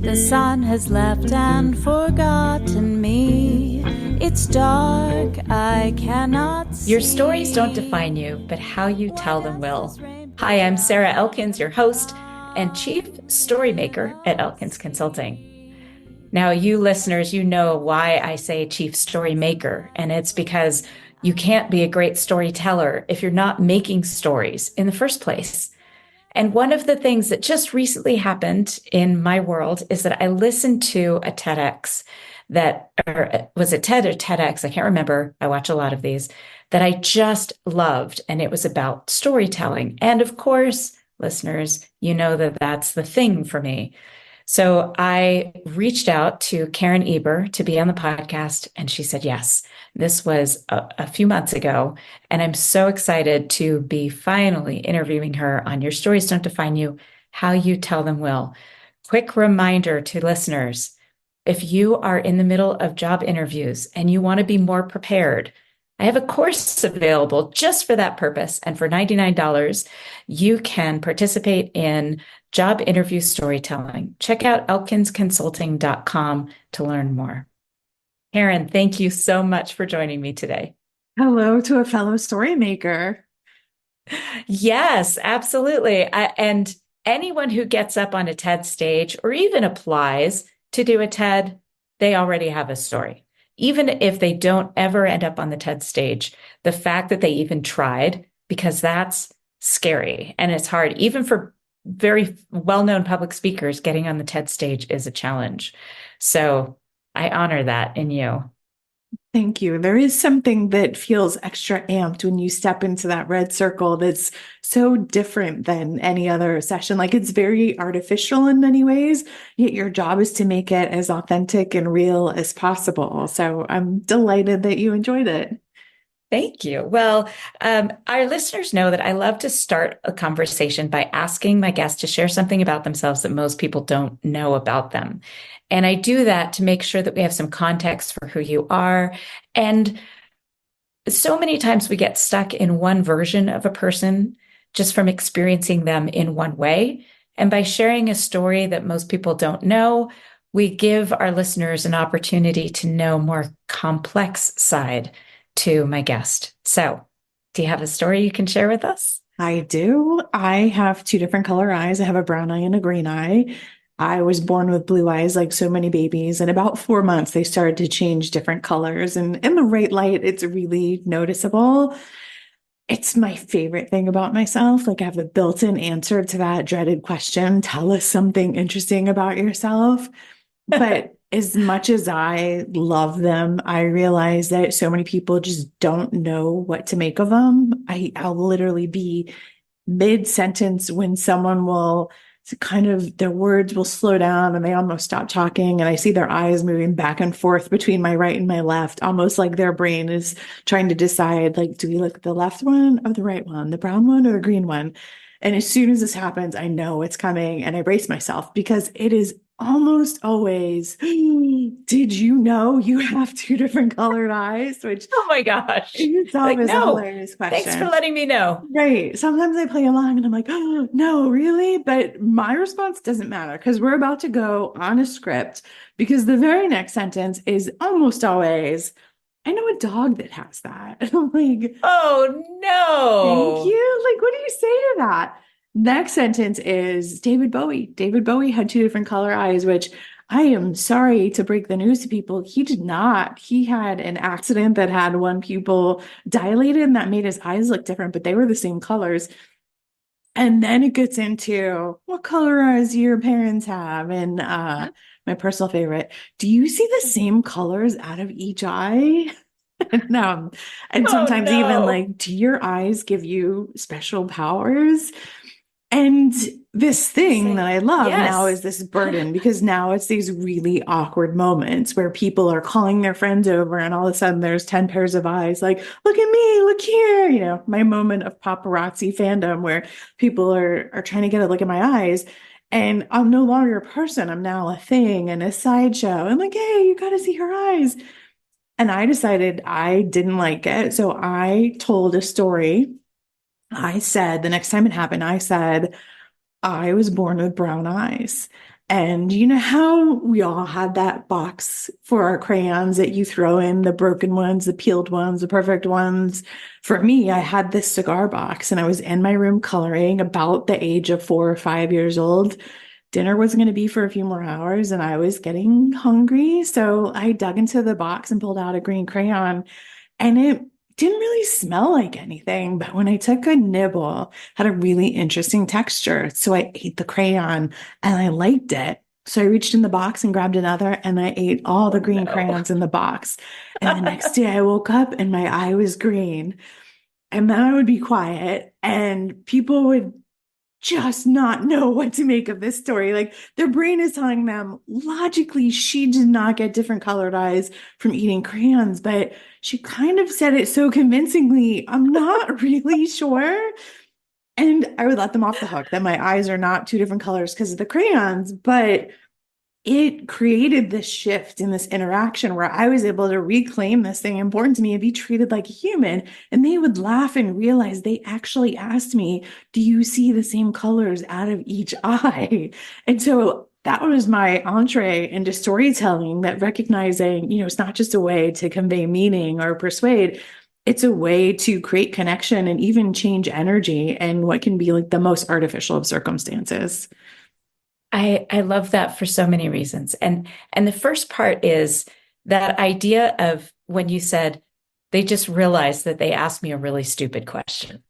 The sun has left and forgotten me. It's dark, I cannot see. Your stories don't define you, but how you tell them will. Hi, I'm Sarah Elkins, your host and Chief Story Maker at Elkins Consulting. Now, you listeners, you know why I say Chief Story Maker, and it's because you can't be a great storyteller if you're not making stories in the first place. And one of the things that just recently happened in my world is that I listened to a TEDx or was it TED or TEDx? I can't remember. I watch a lot of these that I just loved. And it was about storytelling. And of course, listeners, you know that that's the thing for me. So I reached out to Karen Eber to be on the podcast, and she said yes. This was a few months ago, and I'm so excited to be finally interviewing her on Your Stories Don't Define You, How You Tell Them Will. Quick reminder to listeners, if you are in the middle of job interviews and you want to be more prepared, I have a course available just for that purpose. And for $99, you can participate in job interview storytelling. Check out elkinsconsulting.com to learn more. Karen, thank you so much for joining me today. Hello to a fellow story maker. Yes, absolutely. And anyone who gets up on a TED stage or even applies to do a TED, they already have a story. Even if they don't ever end up on the TED stage, the fact that they even tried, because that's scary and it's hard, even for very well-known public speakers, getting on the TED stage is a challenge. So I honor that in you. Thank you. There is something that feels extra amped when you step into that red circle that's so different than any other session. Like it's very artificial in many ways, yet your job is to make it as authentic and real as possible. So I'm delighted that you enjoyed it. Thank you. Well, our listeners know that I love to start a conversation by asking my guests to share something about themselves that most people don't know about them. And I do that to make sure that we have some context for who you are. And so many times we get stuck in one version of a person just from experiencing them in one way. And by sharing a story that most people don't know, we give our listeners an opportunity to know more complex side to my guest. So, do you have a story you can share with us? I do. I have two different color eyes. I have a brown eye and a green eye. I was born with blue eyes like so many babies. And about 4 months, they started to change different colors. And in the right light, it's really noticeable. It's my favorite thing about myself. Like I have a built-in answer to that dreaded question. Tell us something interesting about yourself. But as much as I love them, I realize that so many people just don't know what to make of them. I'll literally be mid-sentence when someone will kind of, their words will slow down and they almost stop talking. And I see their eyes moving back and forth between my right and my left, almost like their brain is trying to decide, like, do we look at the left one or the right one, the brown one or the green one? And as soon as this happens, I know it's coming and I brace myself because it is almost always, did you know you have two different colored eyes? Which Oh my gosh. itself Like, is a no, hilarious thanks for question. letting me know. Right. Sometimes I play along and I'm like, oh, no, really? But my response doesn't matter because we're about to go on a script because the very next sentence is almost always, I know a dog that has that. And I'm like, Oh thank no. you. Like, what do you say to that? Next sentence is David Bowie. David Bowie had two different color eyes, which I am sorry to break the news to people. He did not. He had an accident that had one pupil dilated and that made his eyes look different, but they were the same colors. And then it gets into what color eyes do your parents have? And my personal favorite, do you see the same colors out of each eye? No. And Oh sometimes even no. like, do your eyes give you special powers? And this thing that Say I love now yes. is this burden because now it's these really awkward moments where people are calling their friends over and all of a sudden there's 10 pairs of eyes like, look at me, look here. You know, my moment of paparazzi fandom where people are trying to get a look at my eyes. And I'm no longer a person. I'm now a thing and a sideshow. I'm like, hey, you got to see her eyes. And I decided I didn't like it. So I told a story. I said, the next time it happened, I said, I was born with brown eyes. And you know how we all had that box for our crayons that you throw in the broken ones, the peeled ones, the perfect ones? For me, I had this cigar box and I was in my room coloring about the age of 4 or 5 years old. Dinner was going to be for a few more hours and I was getting hungry. So I dug into the box and pulled out a green crayon, and it didn't really smell like anything. But when I took a nibble, it had a really interesting texture. So I ate the crayon and I liked it. So I reached in the box and grabbed another and I ate all the green No. crayons in the box. And the next day I woke up and my eye was green. And then I would be quiet and people would just not know what to make of this story. Like their brain is telling them logically she did not get different colored eyes from eating crayons, but she kind of said it so convincingly, I'm not really sure. And I would let them off the hook that my eyes are not two different colors because of the crayons, but it created this shift in this interaction where I was able to reclaim this thing important to me and be treated like a human. And they would laugh and realize they actually asked me, do you see the same colors out of each eye? And so that was my entree into storytelling, that recognizing, it's not just a way to convey meaning or persuade. It's a way to create connection and even change energy in what can be like the most artificial of circumstances. I love that for so many reasons. And the first part is that idea of when you said they just realized that they asked me a really stupid question.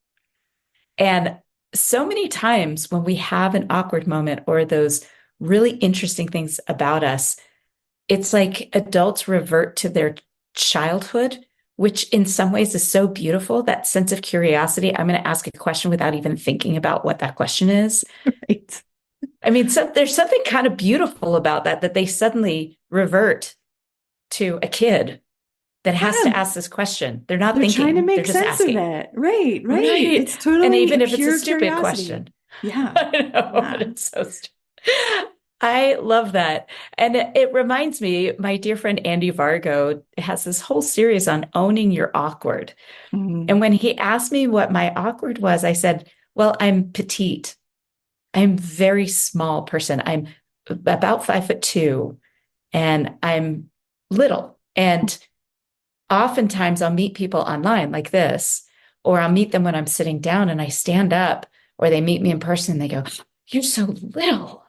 And so many times when we have an awkward moment or those really interesting things about us, it's like adults revert to their childhood, which in some ways is so beautiful, that sense of curiosity. I'm going to ask a question without even thinking about what that question is. Right. I mean, there's something kind of beautiful about that they suddenly revert to a kid that has to Yeah. ask this question. They're not They're trying to thinking, they're make just sense of asking. it. Right, right. Right. It's And totally even a if it's a pure stupid curiosity. question. Yeah. I know, but Yeah. it's so stupid. I love that. And it reminds me, my dear friend Andy Vargo has this whole series on owning your awkward. Mhm. And when he asked me what my awkward was, I said, well, I'm petite. I'm a very small person. I'm about 5'2", and I'm little. And oftentimes I'll meet people online like this, or I'll meet them when I'm sitting down and I stand up, or they meet me in person and they go, you're so little.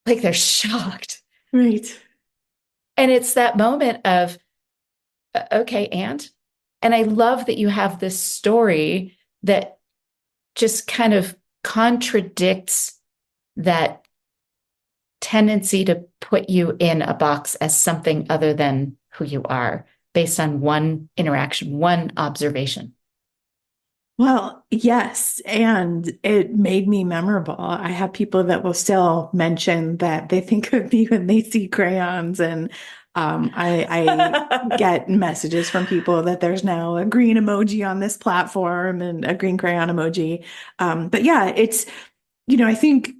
Like they're shocked. Right. And it's that moment of, okay, and I love that you have this story that just kind of contradicts that tendency to put you in a box as something other than who you are based on one interaction, one observation. Well, yes. And it made me memorable. I have people that will still mention that they think of me when they see crayons. And I get messages from people that there's now a green emoji on this platform and a green crayon emoji. But yeah, I think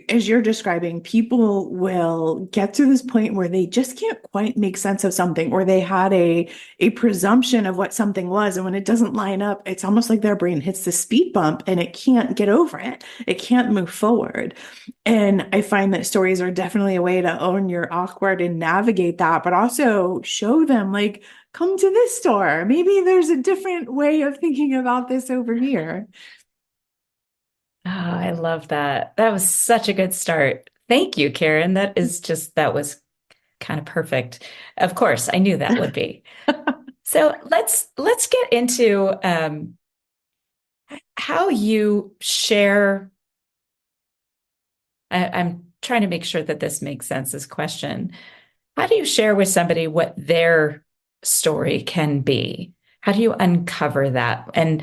as you're describing, people will get to this point where they just can't quite make sense of something, or they had a presumption of what something was. And when it doesn't line up, it's almost like their brain hits the speed bump and it can't get over it. It can't move forward. And I find that stories are definitely a way to own your awkward and navigate that, but also show them like, come to this store. Maybe there's a different way of thinking about this over here. Oh, I love that. That was such a good start. Thank you, Karen. That was kind of perfect. Of course, I knew that would be. So let's get into how you share. I'm trying to make sure that this makes sense, this question. How do you share with somebody what their story can be? How do you uncover that? And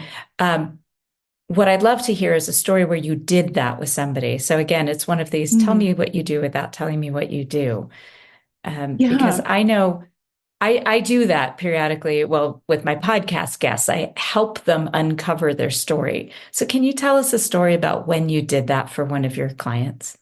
what I'd love to hear is a story where you did that with somebody. So again, it's one of these, tell Mm. me what you do without telling me what you do. Because Yeah. I know I do that periodically. Well, with my podcast guests, I help them uncover their story. So can you tell us a story about when you did that for one of your clients?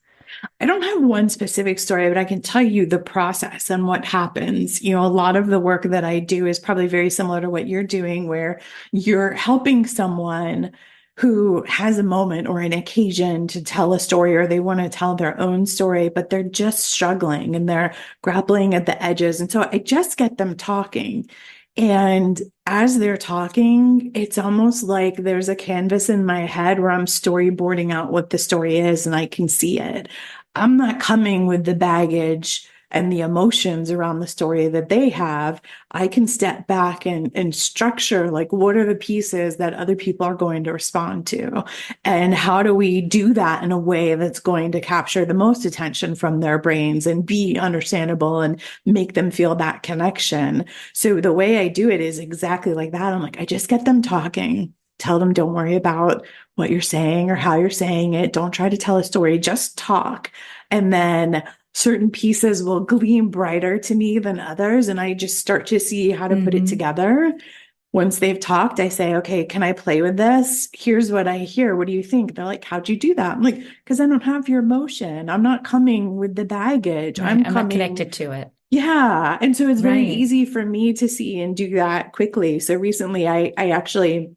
I don't have one specific story, but I can tell you the process and what happens. A lot of the work that I do is probably very similar to what you're doing, where you're helping someone who has a moment or an occasion to tell a story, or they want to tell their own story, but they're just struggling and they're grappling at the edges. And so I just get them talking. And as they're talking, it's almost like there's a canvas in my head where I'm storyboarding out what the story is and I can see it. I'm not coming with the baggage and the emotions around the story that they have. I can step back and structure, like, what are the pieces that other people are going to respond to? And how do we do that in a way that's going to capture the most attention from their brains and be understandable and make them feel that connection? So the way I do it is exactly like that. I'm like, I just get them talking. Tell them, don't worry about what you're saying or how you're saying it. Don't try to tell a story, just talk. And then certain pieces will gleam brighter to me than others. And I just start to see how to put it together. Once they've talked, I say, okay, can I play with this? Here's what I hear. What do you think? They're like, how'd you do that? I'm like, because I don't have your emotion. I'm not coming with the baggage. Right. I'm not connected to it. Yeah. And so it's very Right. easy for me to see and do that quickly. So recently I actually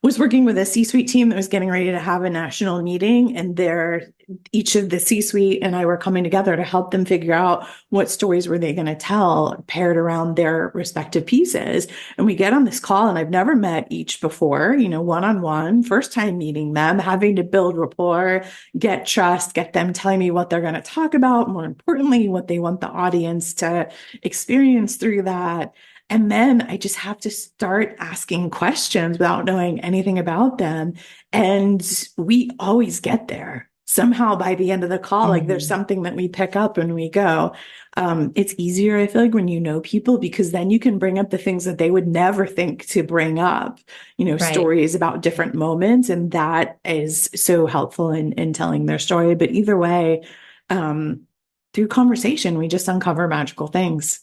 was working with a C-suite team that was getting ready to have a national meeting, and each of the C-suite and I were coming together to help them figure out what stories were they going to tell paired around their respective pieces. And we get on this call, and I've never met each before, one-on-one, first time meeting them, having to build rapport, get trust, get them telling me what they're going to talk about, more importantly, what they want the audience to experience through that. And then I just have to start asking questions without knowing anything about them. And we always get there. Somehow by the end of the call, like there's something that we pick up and we go. It's easier, I feel like, when you know people, because then you can bring up the things that they would never think to bring up, Right. stories about different moments. And that is so helpful in telling their story. But either way, through conversation, we just uncover magical things.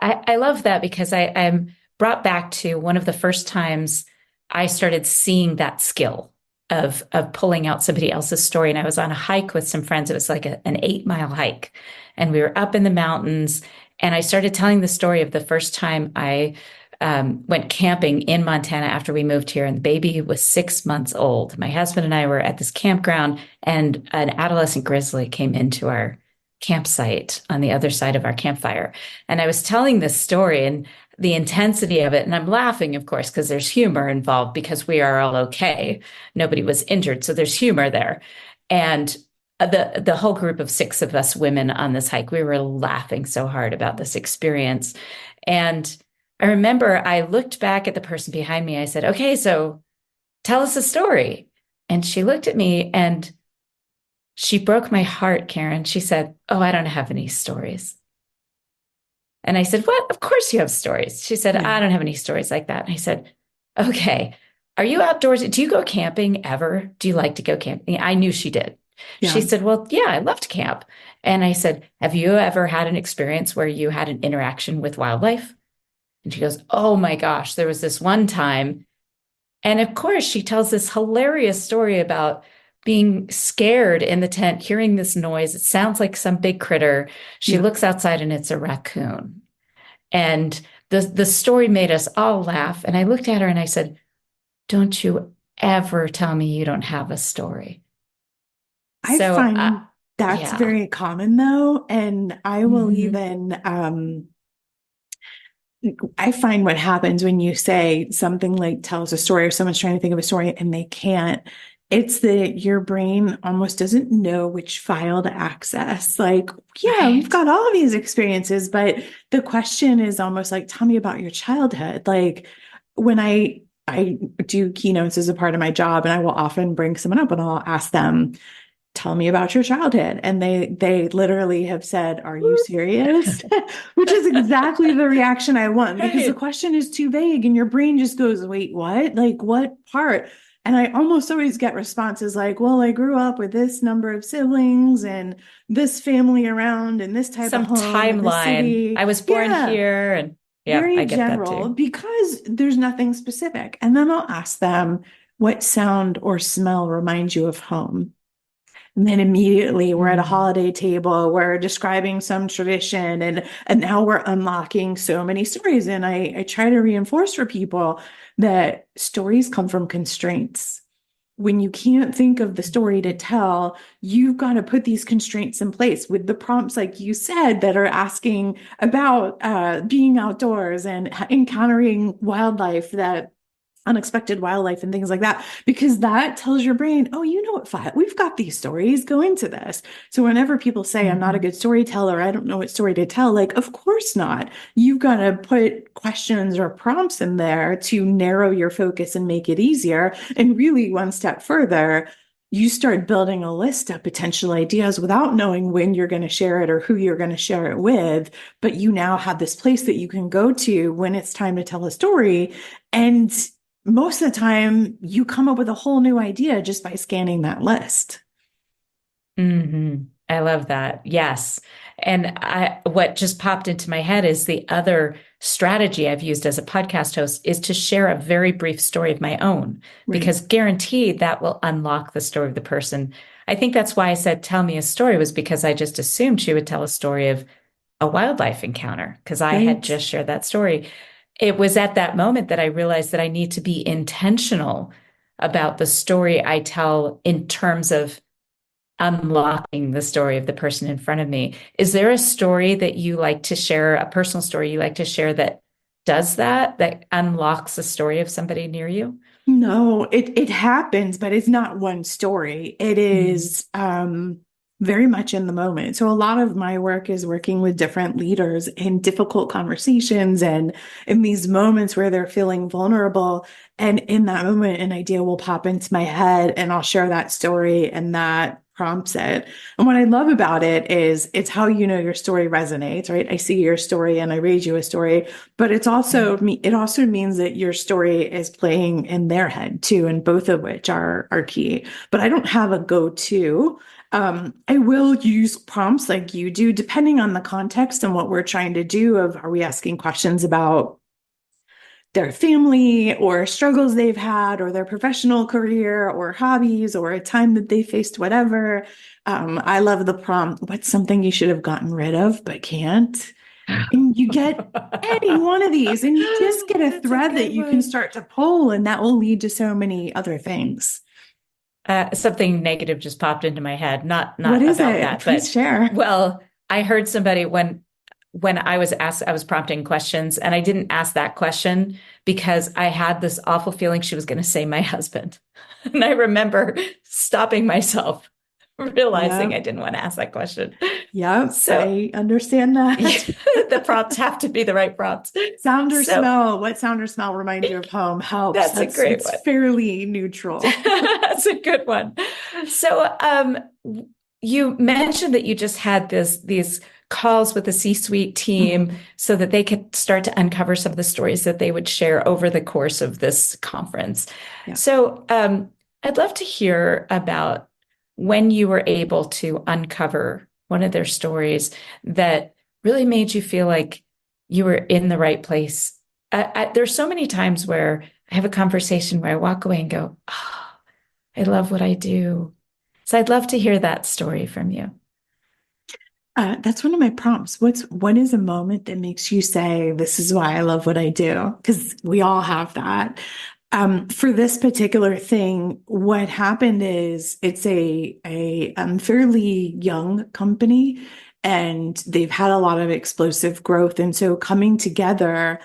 I love that, because I'm brought back to one of the first times I started seeing that skill of pulling out somebody else's story. And I was on a hike with some friends. It was like an 8-mile hike, and we were up in the mountains. And I started telling the story of the first time I went camping in Montana after we moved here, and the baby was 6 months old. My husband and I were at this campground, and an adolescent grizzly came into our campsite on the other side of our campfire. And I was telling this story and the intensity of it. And I'm laughing, of course, because there's humor involved, because we are all okay. Nobody was injured. So there's humor there. And the whole group of 6 of us women on this hike, we were laughing so hard about this experience. And I remember I looked back at the person behind me. I said, okay, so tell us a story. And she looked at me and she broke my heart, Karen. She said, oh, I don't have any stories. And I said, what? Of course you have stories. She said, I don't have any stories like that. And I said, okay, are you outdoors? Do you go camping ever? Do you like to go camping? I knew she did. Yeah. She said, well, yeah, I love to camp. And I said, have you ever had an experience where you had an interaction with wildlife? And she goes, oh my gosh, there was this one time. And of course, she tells this hilarious story about being scared in the tent, hearing this noise. It sounds like some big critter. She looks outside and it's a raccoon. And the story made us all laugh. And I looked at her and I said, don't you ever tell me you don't have a story. I find that's very common, though. And I will even, I find what happens when you say something like tell us a story, or someone's trying to think of a story and they can't. It's that your brain almost doesn't know which file to access. Like, we've got all of these experiences, but the question is almost like, tell me about your childhood. Like when I do keynotes as a part of my job, and I will often bring someone up and I'll ask them, tell me about your childhood. And they literally have said, are you serious? Which is exactly the reaction I want, because the question is too vague and your brain just goes, wait, what? Like what part? And I almost always get responses like, well, I grew up with this number of siblings and this family around and this type of home. Some timeline. I was born here. And very I get general, that too. because there's nothing specific. And then I'll ask them, what sound or smell reminds you of home? And then immediately we're at a Mm. holiday table, we're describing some tradition, and now we're unlocking so many stories. And I try to reinforce for people that stories come from constraints. When you can't think of the story to tell, you've got to put these constraints in place with the prompts, like you said, that are asking about being outdoors and encountering wildlife, that unexpected wildlife and things like that, because that tells your brain, oh, you know what, we've got these stories, go into this. So whenever people say, I'm not a good storyteller, I don't know what story to tell, like, of course not. You've got to put questions or prompts in there to narrow your focus and make it easier. And really, one step further, you start building a list of potential ideas without knowing when you're going to share it or who you're going to share it with. But you now have this place that you can go to when it's time to tell a story. And most of the time, you come up with a whole new idea just by scanning that list. Mm-hmm. I love that. Yes. And what just popped into my head is the other strategy I've used as a podcast host is to share a very brief story of my own, Right. because guaranteed that will unlock the story of the person. I think that's why I said, tell me a story, was because I just assumed she would tell a story of a wildlife encounter because I had Right. just shared that story. It was at that moment that I realized that I need to be intentional about the story I tell in terms of unlocking the story of the person in front of me. Is there a story that you like to share, a personal story you like to share that does that, that unlocks the story of somebody near you? No, it happens, but it's not one story. It Mm. is very much in the moment. So a lot of my work is working with different leaders in difficult conversations and in these moments where they're feeling vulnerable. And in that moment, an idea will pop into my head and I'll share that story and that prompts it. And what I love about it is it's how you know your story resonates, right? I see your story and I read you a story, but it also means that your story is playing in their head too, and both of which are key. But I don't have a go-to. I will use prompts like you do, depending on the context and what we're trying to do. Of are we asking questions about their family or struggles they've had or their professional career or hobbies or a time that they faced whatever. I love the prompt, what's something you should have gotten rid of but can't? And you get any one of these and you just get a That's a thread that good you can one. start to pull, and that will lead to so many other things. Something negative just popped into my head. What Not is about it? that, Please but share. well, I heard somebody when I was asked, I was prompting questions, and I didn't ask that question because I had this awful feeling she was going to say my husband. And I remember stopping myself, realizing I Yep. didn't want to ask that question. Yep. So I understand yeah, that. the prompts have to be the right prompts. Sound or So smell? What sound or smell reminds you of home? Helps. that's a That's great it's one. fairly neutral. That's a good one. So, you mentioned that you just had these calls with the C-suite team Mhm. so that they could start to uncover some of the stories that they would share over the course of this conference. Yeah. So, I'd love to hear about when you were able to uncover one of their stories that really made you feel like you were in the right place. There's so many times where I have a conversation where I walk away and go, oh, I love what I do. So I'd love to hear that story from you. That's one of my prompts. What is a moment that makes you say, this is why I love what I do? Because we all have that. For this particular thing, what happened is it's a fairly young company and they've had a lot of explosive growth. And so coming together,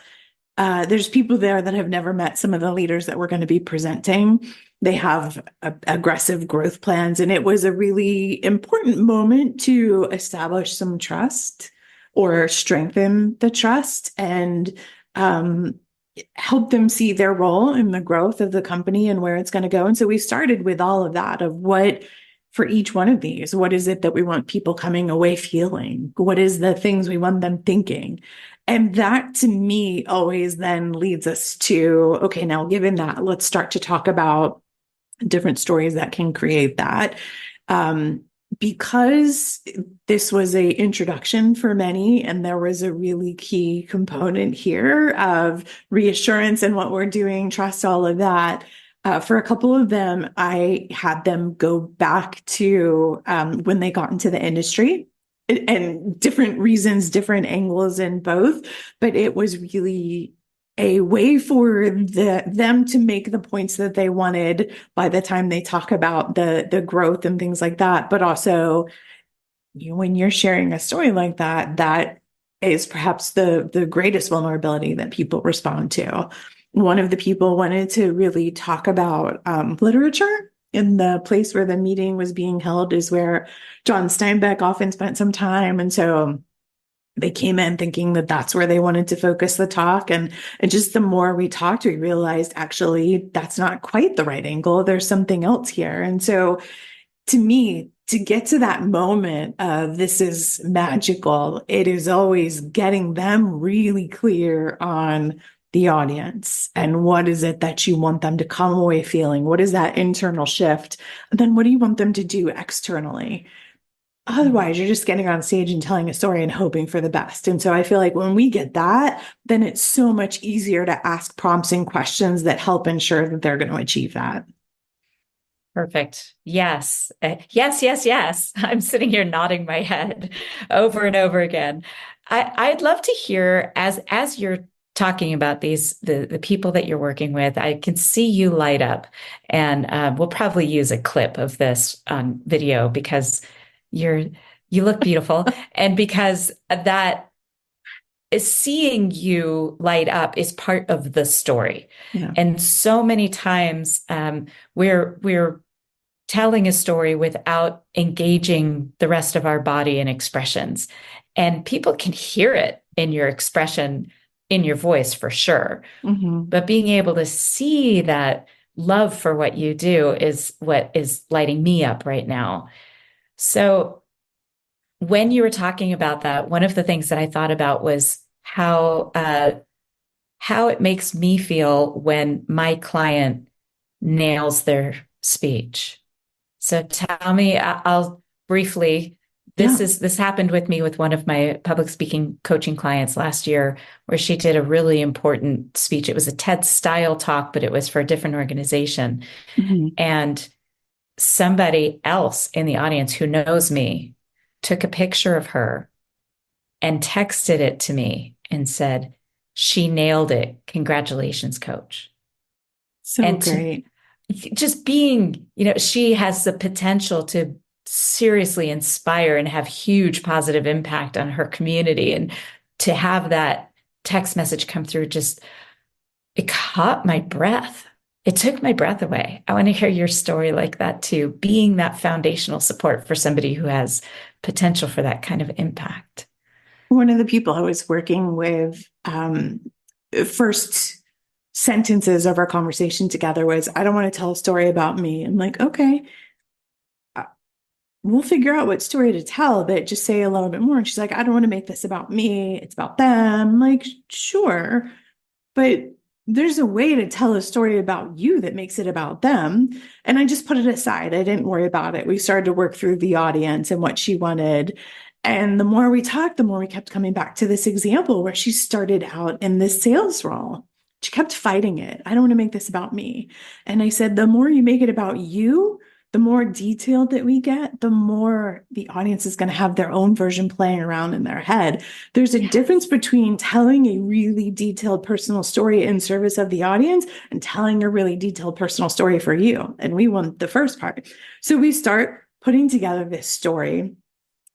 there's people there that have never met some of the leaders that we're going to be presenting. They have aggressive growth plans, and it was a really important moment to establish some trust or strengthen the trust and um, help them see their role in the growth of the company and where it's going to go. And so we started with all of that of what for each one of these, what is it that we want people coming away feeling? What is the things we want them thinking? And that to me always then leads us to, okay, now given that, let's start to talk about different stories that can create that. Um, because this was a introduction for many, and there was a really key component here of reassurance in what we're doing, trust, all of that. For a couple of them, I had them go back to when they got into the industry and different reasons, different angles in both. But it was really a way for them to make the points that they wanted by the time they talk about the growth and things like that. But also, when you're sharing a story like that, that is perhaps the greatest vulnerability that people respond to. One of the people wanted to really talk about literature. In the place where the meeting was being held is where John Steinbeck often spent some time. And so they came in thinking that that's where they wanted to focus the talk. And just the more we talked, we realized actually that's not quite the right angle. There's something else here. And so to me, to get to that moment of this is magical, it is always getting them really clear on the audience and what is it that you want them to come away feeling? What is that internal shift? And then what do you want them to do externally? Otherwise, you're just getting on stage and telling a story and hoping for the best. And so I feel like when we get that, then it's so much easier to ask prompts and questions that help ensure that they're going to achieve that. Perfect. Yes. Yes, yes, yes. I'm sitting here nodding my head over and over again. I'd love to hear as you're talking about the people that you're working with, I can see you light up. And we'll probably use a clip of this on video because you look beautiful. And because that is seeing you light up is part of the story. Yeah. And so many times we're telling a story without engaging the rest of our body and expressions. And people can hear it in your expression, in your voice for sure. Mm-hmm. But being able to see that love for what you do is what is lighting me up right now. So when you were talking about that, one of the things that I thought about was how it makes me feel when my client nails their speech. So tell me, I'll briefly, this happened with me with one of my public speaking coaching clients last year, where she did a really important speech. It was a TED style talk, but it was for a different organization. Mm-hmm. And somebody else in the audience who knows me took a picture of her and texted it to me and said, "She nailed it. Congratulations, coach." So and great. Just being, she has the potential to seriously inspire and have huge positive impact on her community. And to have that text message come through, it caught my breath. It took my breath away. I want to hear your story like that too, being that foundational support for somebody who has potential for that kind of impact. One of the people I was working with, first sentences of our conversation together was, "I don't want to tell a story about me." I'm like, okay, we'll figure out what story to tell, but just say a little bit more. And she's like, "I don't want to make this about me. It's about them." I'm like, sure, but there's a way to tell a story about you that makes it about them. And I just put it aside. I didn't worry about it. We started to work through the audience and what she wanted. And the more we talked, the more we kept coming back to this example where she started out in this sales role. She kept fighting it. "I don't want to make this about me." And I said, the more you make it about you, the more detailed that we get, the more the audience is going to have their own version playing around in their head. There's a difference between telling a really detailed personal story in service of the audience and telling a really detailed personal story for you. And we want the first part. So we start putting together this story.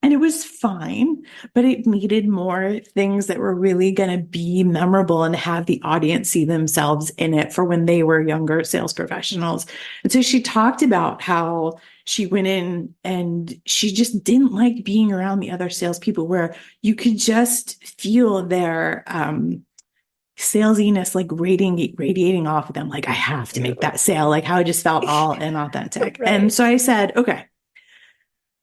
And it was fine, but it needed more things that were really going to be memorable and have the audience see themselves in it for when they were younger sales professionals. And so she talked about how she went in and she just didn't like being around the other salespeople, where you could just feel their salesiness like radiating off of them. Like, I have to make that sale. Like, how it just felt all inauthentic. Right. And so I said, okay,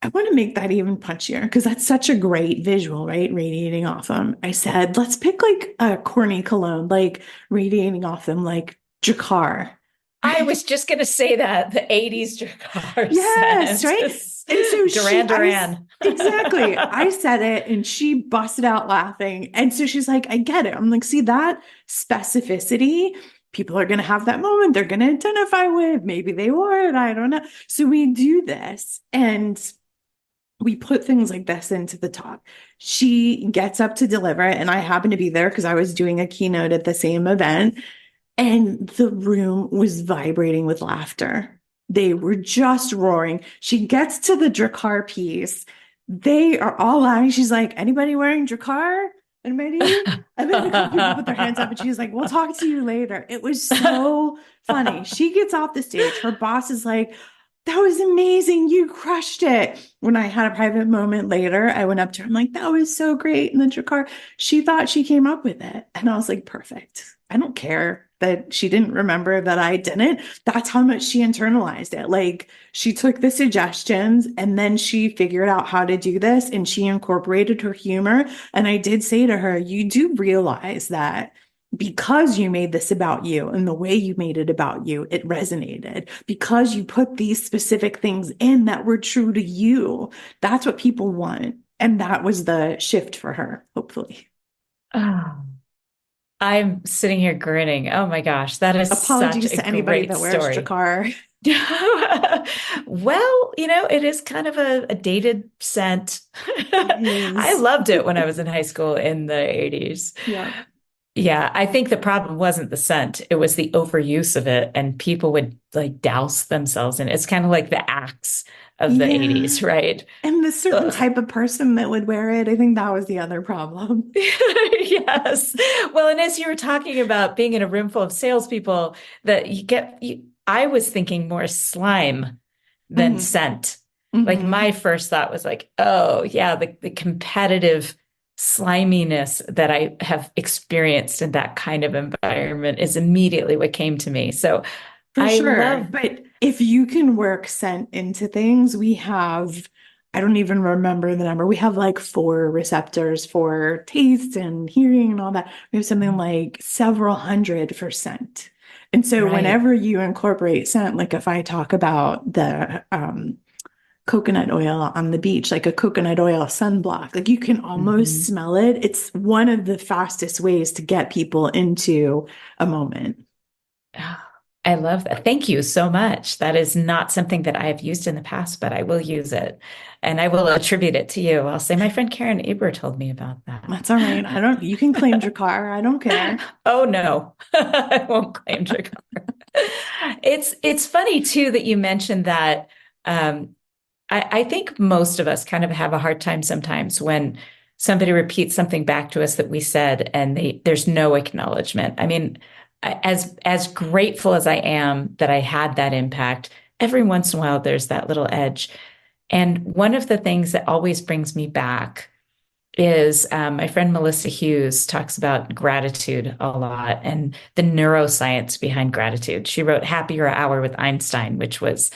I want to make that even punchier because that's such a great visual, right? Radiating off them. I said, let's pick like a corny cologne, like radiating off them, like Drakkar. I was just going to say that, the 80s Drakkar. Yes, scent. right? And so Duran. Exactly. I said it and she busted out laughing. And so she's like, I get it. I'm like, see, that specificity people are going to have that moment they're going to identify with. Maybe they would, I don't know. So we do this and we put things like this into the talk. She gets up to deliver it, and I happen to be there because I was doing a keynote at the same event, and the room was vibrating with laughter. They were just roaring. She gets to the Drakkar piece. They are all laughing. She's like, anybody wearing Drakkar? Anybody? And then a couple people put their hands up, and she's like, we'll talk to you later. It was so funny. She gets off the stage. Her boss is like, that was amazing. You crushed it. When I had a private moment later, I went up to her. I'm like, that was so great. And then Drakkar, she thought she came up with it. And I was like, perfect. I don't care that she didn't remember that I didn't. That's how much she internalized it. Like, she took the suggestions and then she figured out how to do this, and she incorporated her humor. And I did say to her, you do realize that because you made this about you and the way you made it about you, it resonated because you put these specific things in that were true to you. That's what people want. And that was the shift for her, hopefully. Oh, I'm sitting here grinning. Oh my gosh, that is Apologies such a to anybody great that wears story. Drakkar. Well, it is kind of a dated scent. It I is. loved it when I was in high school in the 80s. Yeah. Yeah, I think the problem wasn't the scent, it was the overuse of it, and people would like douse themselves in it. It's kind of like the Axe of the Yeah. 80s, right? And the certain Ugh. type of person that would wear it, I think that was the other problem. Yes. Well, and as you were talking about being in a room full of salespeople, that I was thinking more slime than Mm-hmm. scent. Like Mm-hmm. my first thought was like, oh yeah, the competitive sliminess that I have experienced in that kind of environment is immediately what came to me. So For I sure. love, But if you can work scent into things, we have, I don't even remember the number. We have like 4 receptors for taste and hearing and all that. We have something like several hundred for scent. And so right. whenever you incorporate scent, like if I talk about the coconut oil on the beach, like a coconut oil sunblock, like you can almost Mhm. smell it. It's one of the fastest ways to get people into a moment. Oh, I love that. Thank you so much. That is not something that I have used in the past, but I will use it and I will attribute it to you. I'll say my friend Karen Eber told me about that. That's all right. You can claim Drakkar. I don't care. Oh no, I won't claim Drakkar. It's funny too that you mentioned that. I think most of us kind of have a hard time sometimes when somebody repeats something back to us that we said and there's no acknowledgement. I mean, as grateful as I am that I had that impact, every once in a while there's that little edge. And one of the things that always brings me back is my friend Melissa Hughes talks about gratitude a lot and the neuroscience behind gratitude. She wrote Happier Hour with Einstein, which was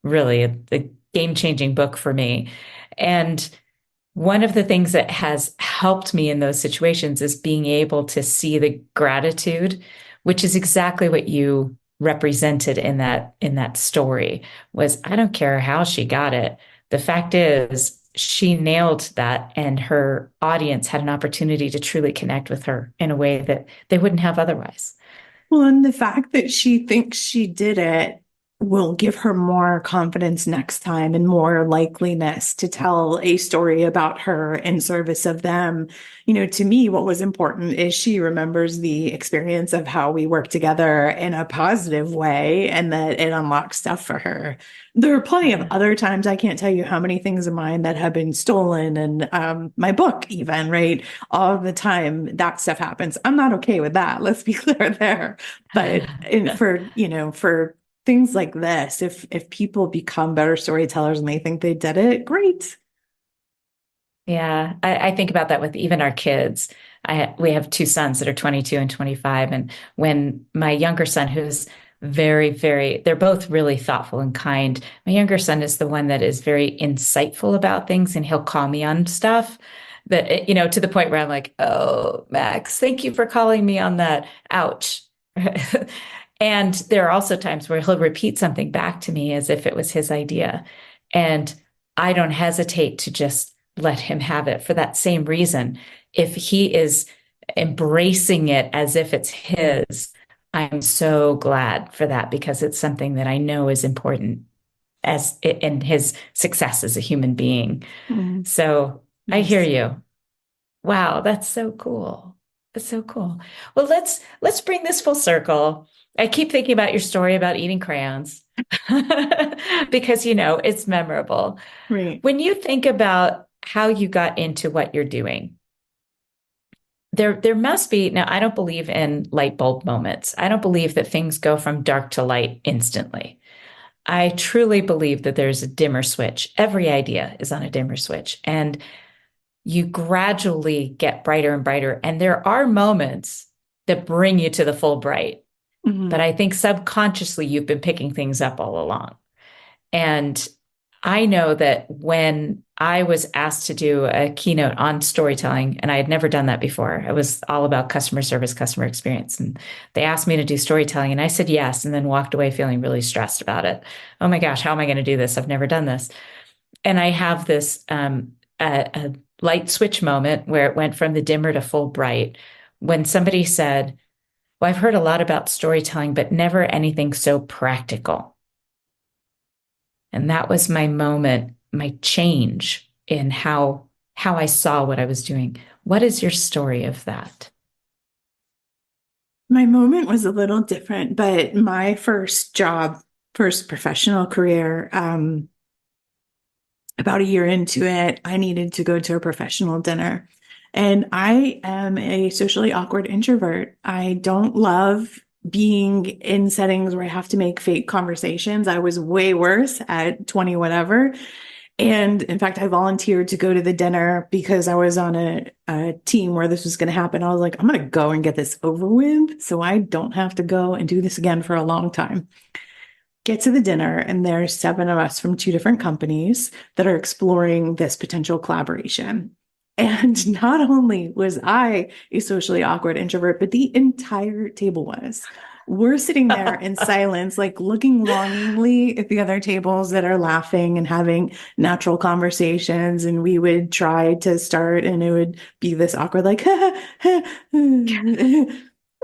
really a game-changing book for me. And one of the things that has helped me in those situations is being able to see the gratitude, which is exactly what you represented in that story. Was I don't care how she got it. The fact is she nailed that, and her audience had an opportunity to truly connect with her in a way that they wouldn't have otherwise. Well, and the fact that she thinks she did it will give her more confidence next time and more likeliness to tell a story about her in service of them. To me, what was important is she remembers the experience of how we work together in a positive way and that it unlocks stuff for her. There are plenty of Yeah. other times. I can't tell you how many things of mine that have been stolen, and my book even, right? All the time that stuff happens. I'm not okay with that. Let's be clear there. But for things like this, if people become better storytellers and they think they did it, great. Yeah, I think about that with even our kids. We have two sons that are 22 and 25. And when my younger son, who's very, very, they're both really thoughtful and kind. My younger son is the one that is very insightful about things, and he'll call me on stuff that, to the point where I'm like, oh, Max, thank you for calling me on that. Ouch. And there are also times where he'll repeat something back to me as if it was his idea. And I don't hesitate to just let him have it for that same reason. If he is embracing it as if it's his, I'm so glad for that because it's something that I know is important as in his success as a human being. Mm, So I hear nice. you. Wow, that's so cool. That's so cool. Well, let's bring this full circle. I keep thinking about your story about eating crayons because it's memorable. Right. When you think about how you got into what you're doing, there must be, now I don't believe in light bulb moments. I don't believe that things go from dark to light instantly. I truly believe that there's a dimmer switch. Every idea is on a dimmer switch. And you gradually get brighter and brighter. And there are moments that bring you to the full bright. But Mhm. I think subconsciously you've been picking things up all along. And I know that when I was asked to do a keynote on storytelling, and I had never done that before, it was all about customer service, customer experience. And they asked me to do storytelling, and I said yes, and then walked away feeling really stressed about it. Oh my gosh, how am I going to do this? I've never done this. And I have this a light switch moment where it went from the dimmer to full bright when somebody said, well, I've heard a lot about storytelling, but never anything so practical. And that was my moment, my change in how I saw what I was doing. What is your story of that? My moment was a little different, but my first job, first professional career, about a year into it, I needed to go to a professional dinner. And I am a socially awkward introvert. I don't love being in settings where I have to make fake conversations. I was way worse at 20 whatever. And in fact, I volunteered to go to the dinner because I was on a team where this was going to happen. I was like, I'm going to go and get this over with so I don't have to go and do this again for a long time. Get to the dinner, and there's 7 of us from 2 different companies that are exploring this potential collaboration. And not only was I a socially awkward introvert, but the entire table was. We're sitting there in silence, like looking longingly at the other tables that are laughing and having natural conversations. And we would try to start, and it would be this awkward, like,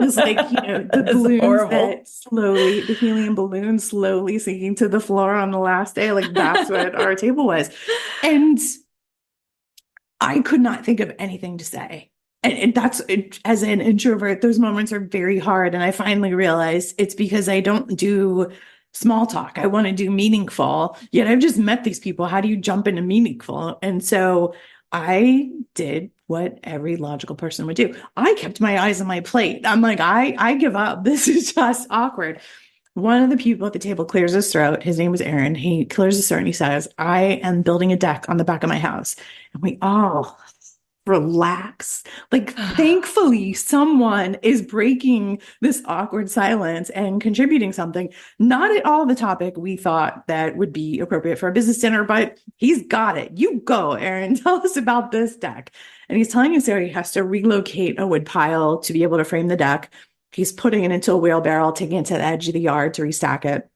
it's like, the That's balloons horrible. that slowly, the helium balloons slowly sinking to the floor on the last day. Like that's what our table was. And I could not think of anything to say. And that's as an introvert, those moments are very hard. And I finally realized it's because I don't do small talk. I want to do meaningful. Yet I've just met these people. How do you jump into meaningful? And so I did what every logical person would do. I kept my eyes on my plate. I'm like, I give up. This is just awkward. One of the people at the table clears his throat. His name was Aaron. He clears his throat and he says, I am building a deck on the back of my house. And we all relax. Like, thankfully, someone is breaking this awkward silence and contributing something. Not at all the topic we thought that would be appropriate for a business dinner, but he's got it. You go, Aaron. Tell us about this deck. And he's telling us there he has to relocate a wood pile to be able to frame the deck. He's putting it into a wheelbarrow, taking it to the edge of the yard to restack it.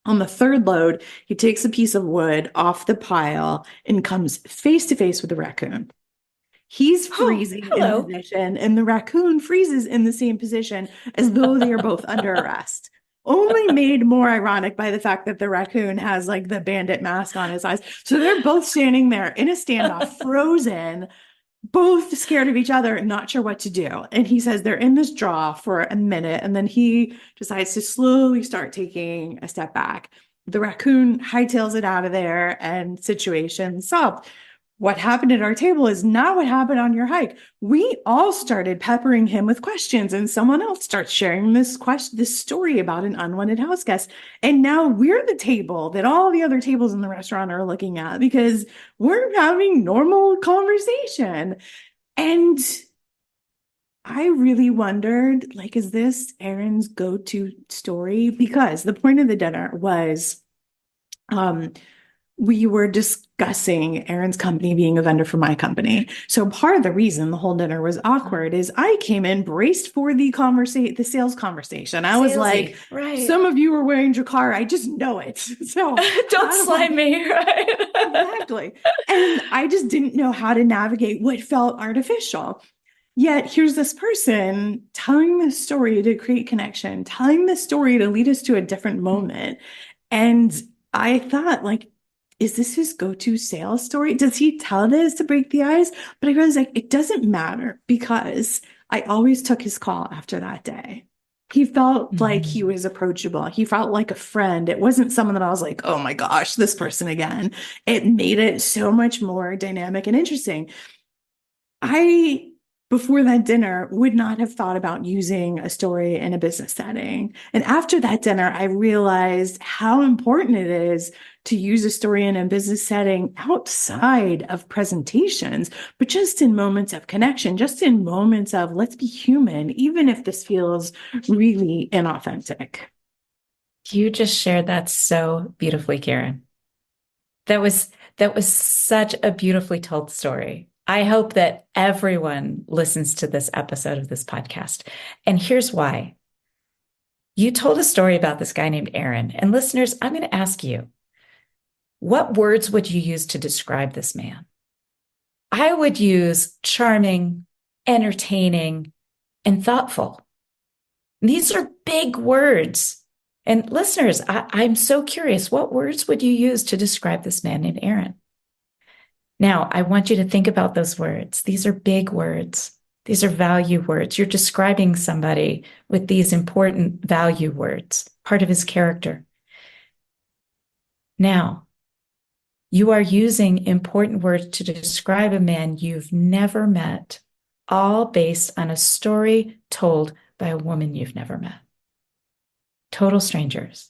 On the third load, he takes a piece of wood off the pile and comes face to face with the raccoon. He's Oh, freezing in hello. position, and the raccoon freezes in the same position as though they are both under arrest. Only made more ironic by the fact that the raccoon has like the bandit mask on his eyes. So they're both standing there in a standoff, frozen, both scared of each other and not sure what to do. And he says they're in this draw for a minute, and then he decides to slowly start taking a step back. The raccoon hightails it out of there, and situation solved. What happened at our table is not what happened on your hike. We all started peppering him with questions, and someone else starts sharing this story about an unwanted house guest. And now we're the table that all the other tables in the restaurant are looking at because we're having normal conversation. And I really wondered, like, is this Aaron's go-to story? Because the point of the dinner was um, we were discussing Aaron's company being a vendor for my company. So part of the reason the whole dinner was awkward is I came in braced for the sales conversation. I was like, Salesy, right. some of you are wearing Jacquard. I just know it. So Don't slime me, right? exactly. And I just didn't know how to navigate what felt artificial. Yet here's this person telling this story to create connection, telling this story to lead us to a different moment. And I thought, like, is this his go-to sales story? Does he tell this to break the ice? But I realized, like, it doesn't matter because I always took his call after that day. He felt like he was approachable. He felt like a friend. It wasn't someone that I was like, oh my gosh, this person again. It made it so much more dynamic and interesting. Before that dinner, would not have thought about using a story in a business setting. And after that dinner, I realized how important it is to use a story in a business setting outside of presentations, but just in moments of connection, just in moments of let's be human, even if this feels really inauthentic. You just shared that so beautifully, Karen. That was such a beautifully told story. I hope that everyone listens to this episode of this podcast. And here's why. You told a story about this guy named Aaron. And listeners, I'm going to ask you, what words would you use to describe this man? I would use charming, entertaining, and thoughtful. These are big words. And listeners, I'm so curious, what words would you use to describe this man named Aaron? Now, I want you to think about those words. These are big words. These are value words. You're describing somebody with these important value words, part of his character. Now, you are using important words to describe a man you've never met, all based on a story told by a woman you've never met. Total strangers.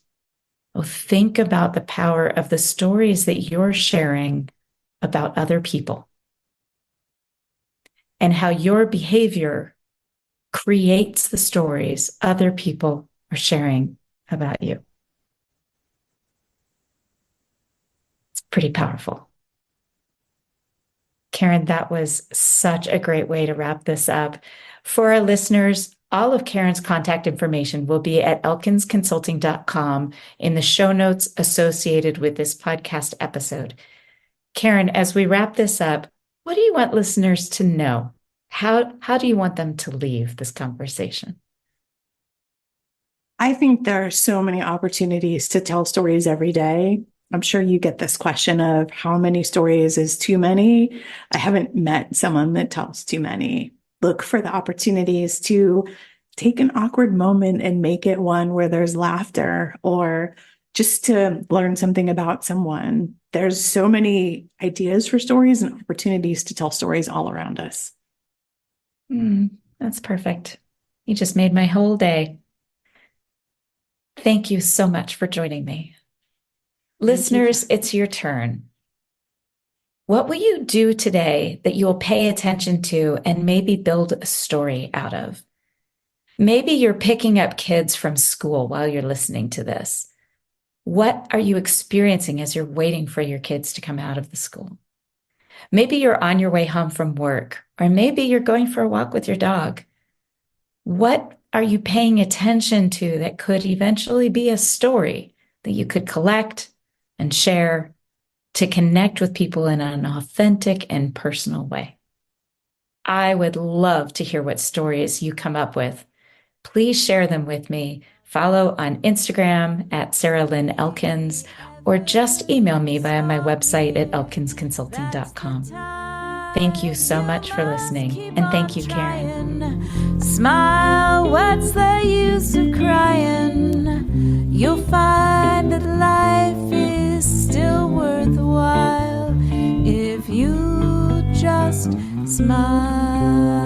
Oh, think about the power of the stories that you're sharing about other people and how your behavior creates the stories other people are sharing about you. It's pretty powerful. Karen, that was such a great way to wrap this up. For our listeners, all of Karen's contact information will be at elkinsconsulting.com in the show notes associated with this podcast episode. Karen, as we wrap this up, what do you want listeners to know? How do you want them to leave this conversation? I think there are so many opportunities to tell stories every day. I'm sure you get this question of how many stories is too many. I haven't met someone that tells too many. Look for the opportunities to take an awkward moment and make it one where there's laughter, or just to learn something about someone. There's so many ideas for stories and opportunities to tell stories all around us. That's perfect. You just made my whole day. Thank you so much for joining me. Listeners, it's your turn. What will you do today that you'll pay attention to and maybe build a story out of? Maybe you're picking up kids from school while you're listening to this. What are you experiencing as you're waiting for your kids to come out of the school? Maybe you're on your way home from work, or maybe you're going for a walk with your dog. What are you paying attention to that could eventually be a story that you could collect and share to connect with people in an authentic and personal way? I would love to hear what stories you come up with. Please share them with me. Follow on Instagram at Sarah Lynn Elkins, or just email me via my website at elkinsconsulting.com. Thank you so much for listening, and thank you, Karen. Smile, what's the use of crying? You'll find that life is still worthwhile if you just smile.